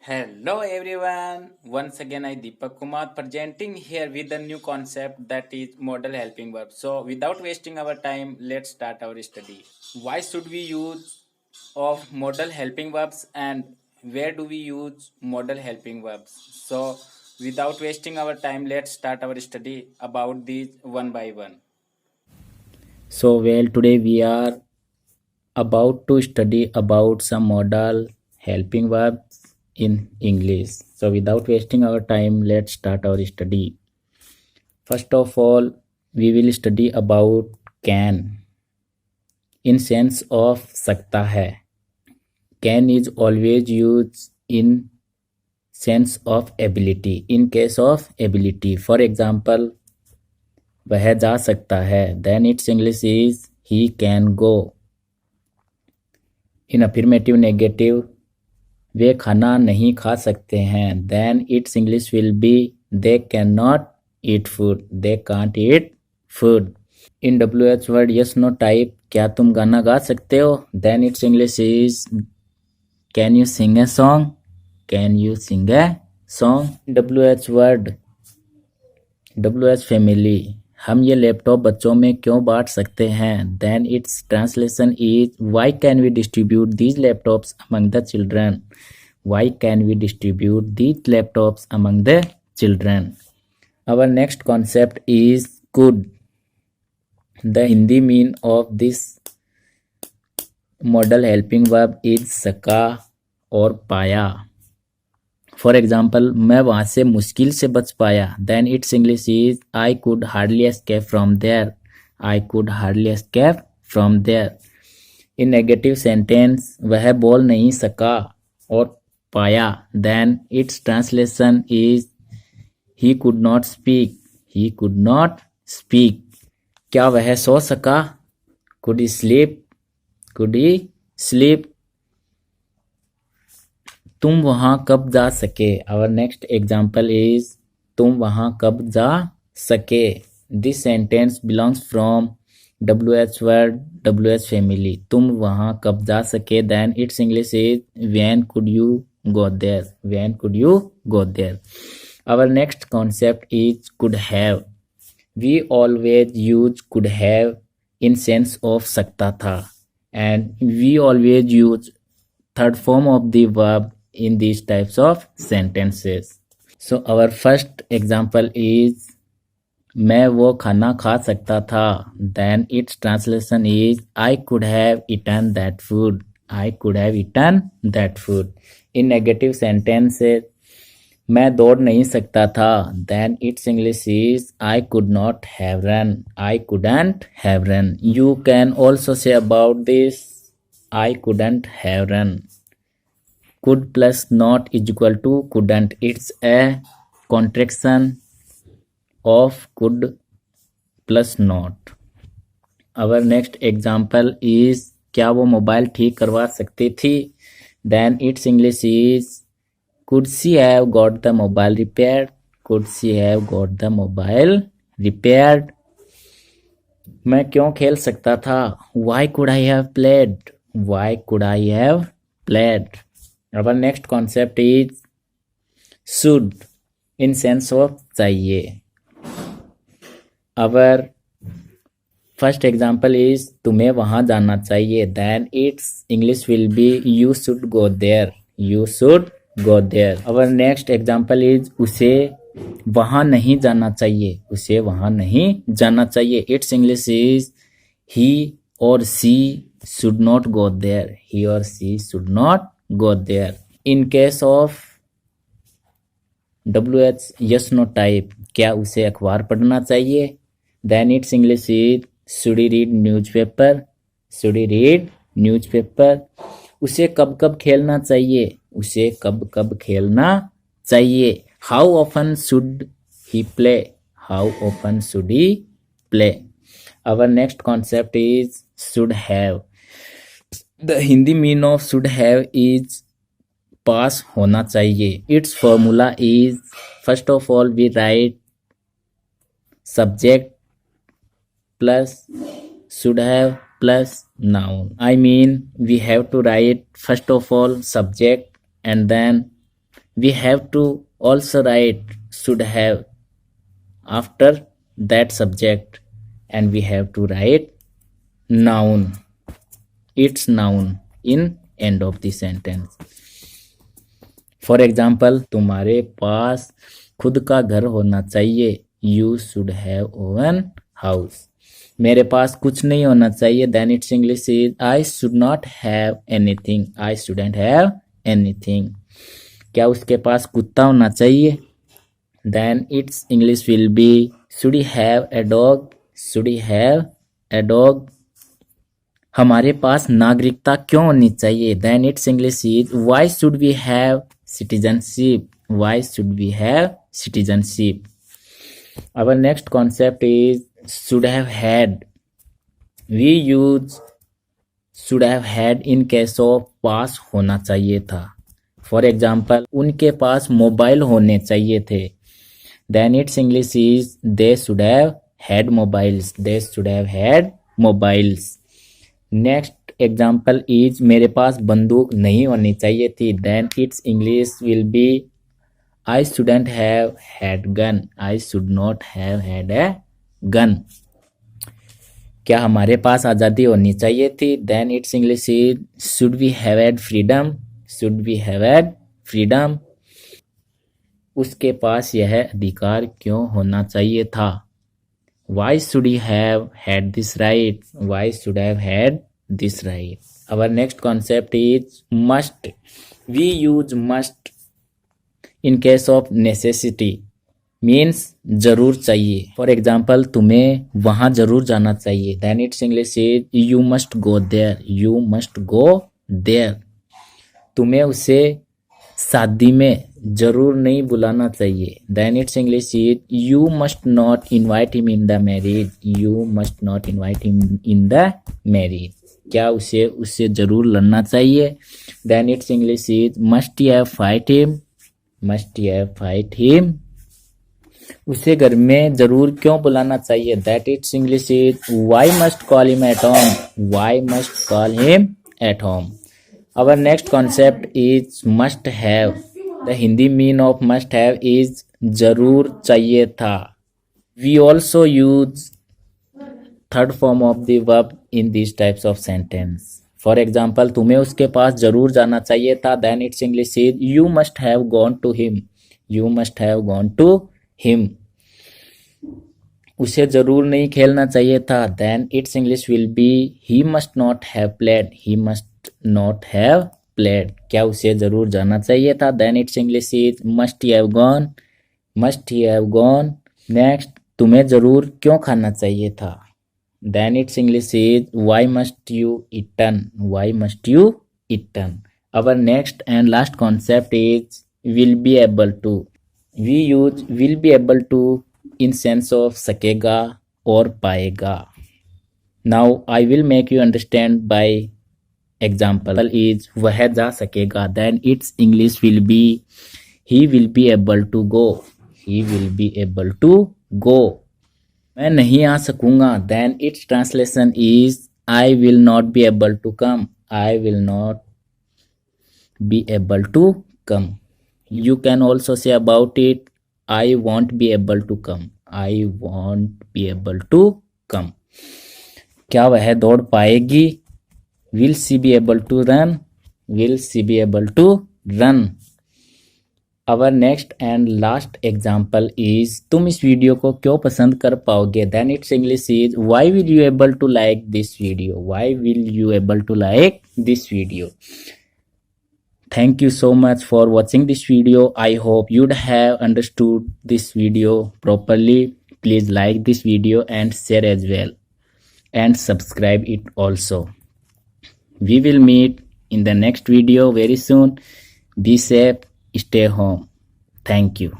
Hello everyone. Once again I Deepak Kumar presenting here with a new concept that is modal helping verb. So without wasting our time, let's start our study. Why should we use of modal helping verbs and where do we use modal helping verbs? So without wasting our time, let's start our study about these one by one. Today we are about to study about some modal helping verbs in English. So without wasting our time, let's start our study. First of all, we will study about can in sense of सकता है. Can is always used in sense of ability. In case of ability, for example, वह जा सकता है. Then its English is he can go. In affirmative negative way खाना नहीं खा सकते हैं. Then it's English will be they can not eat food. They can't eat food. In WH word yes no type क्या तुम गाना गा सकते हो. Then it's English is can you sing a song. Can you sing a song. WH word WH family हम ये laptop बच्चों में क्यों बांट सकते हैं. Then it's translation is why can we distribute these laptops among the children. Why can we distribute these laptops among the children. Our next concept is could. The Hindi mean of this model helping verb is सका और पाया. For example मैं वहां से मुश्किल से बच पाया. Then it's English is I could hardly escape from there. I could hardly escape from there. In negative sentence वह बोल नहीं सका और पाया. Then it's translation is he could not speak. He could not speak. क्या वह सो सका. Could he sleep. Could he sleep. तुम वहां कब जा सके. आवर नेक्स्ट एग्जाम्पल इज तुम वहां कब जा सके. This sentence belongs from WH word WH family. तुम वहां कब जा सके. Then it's English is when could you go there. When could you go there. Our next concept is could have. We always use could have in sense of सकता था and we always use third form of the verb in these types of sentences. So our first example is मैं वो खाना खा सकता था. Then its translation is I could have eaten that food. I could have eaten that food. In negative sentences मैं दौड़ नहीं सकता था. Then its English is I could not have run. I couldn't have run. You can also say about this I couldn't have run. Could plus not is equal to couldn't. It's a contraction of could plus not. Our next example is क्या वो mobile ठीक करवा सकती थी. Then its English is could she have got the mobile repaired. Could she have got the mobile repaired. मैं क्यों खेल सकता था. Why could I have played. Why could I have played. Our next concept is should in sense of चाहिए. Our first example is तुम्हें वहां जाना चाहिए. Then its English will be you should go there. You should go there. Our next example is उसे वहां नहीं जाना चाहिए. उसे वहां नहीं जाना चाहिए. Its English is he or she should not go there. He or she should not go there. In case of WH yes no type क्या उसे अखबार पढ़ना चाहिए. Then its English is should he read newspaper. Should he read newspaper. उसे कब कब खेलना चाहिए. उसे कब कब खेलना चाहिए. How often should he play. How often should he play. Our next concept is should have. The Hindi meaning of should have is पास होना चाहिए. Its formula is first of all we write subject plus should have plus noun. I mean we have to write first of all subject and then we have to also write should have after that subject, and we have to write noun, its noun in end of the sentence. For example, तुम्हारे पास खुद का घर होना चाहिए, you should have own house. मेरे पास कुछ नहीं होना चाहिए, then its English is I should not have anything, I shouldn't have anything. क्या उसके पास कुत्ता होना चाहिए, then its English will be should he have a dog, should he have a dog. हमारे पास नागरिकता क्यों होनी चाहिए, then its English is why should we have citizenship, why should we have citizenship. Our next concept is should have had. We use should have had in case of पास होना चाहिए था. For example, उनके पास mobile होने चाहिए थे, then its English is they should have had mobiles, they should have had mobiles. Next example is मेरे पास बंदूक नहीं होनी चाहिए थी, then its English will be I shouldn't have had gun, I should not have had a gun. क्या हमारे पास आज़ादी होनी चाहिए थी, then its English is should we have had freedom, should we have had freedom. उसके पास यह अधिकार क्यों होना चाहिए था, why should he have had this right, why should have had this right. Our next concept is must. We use must in case of necessity, means जरूर चाहिए. For example, तुम्हें वहाँ जरूर जाना चाहिए, then its English is you must go there, you must go there. तुम्हें उसे शादी में जरूर नहीं बुलाना चाहिए, then its English is you must not invite him in the marriage, you must not invite him in the marriage. क्या उसे जरूर लड़ना चाहिए, then its English is must you have fight him, must you have fight him. उसे घर में जरूर क्यों बुलाना चाहिए, that its English is why must call him at home, why must call him at home. Our next concept is must have. The Hindi meaning of must have is जरूर चाहिए था. We also use third form of the verb in these types of sentence. For example, तुम्हें उसके पास जरूर जाना चाहिए था, then its English is you must have gone to him, you must have gone to him. उसे जरूर नहीं खेलना चाहिए था, then its English will be he must not have played, he must not have played. क्या उसे जरूर जाना चाहिए था, then its English is must he have gone, must he have gone. Next, तुम्हें जरूर क्यों खाना चाहिए था, then its English is why must you eaten, why must you eaten. Our next and last concept is will be able to. We use will be able to in sense of सकेगा और पाएगा. Now I will make you understand by example is वह जा सकेगा, then its English will be he will be able to go, he will be able to go. मैं नहीं आ सकूंगा, then its translation is I will not be able to come, I will not be able to come. You can also say about it I won't be able to come, I won't be able to come. क्या वह दौड़ पाएगी, will she be able to run, will she be able to run. Our next and last example is तुम इस video को क्यों पसंद कर पाओगे, then its English is why will you able to like this video, why will you able to like this video. Thank you so much for watching this video. I hope you'd have understood this video properly. Please like this video and share as well, and subscribe it also. We will meet in the next video very soon. Be safe, stay home. Thank you.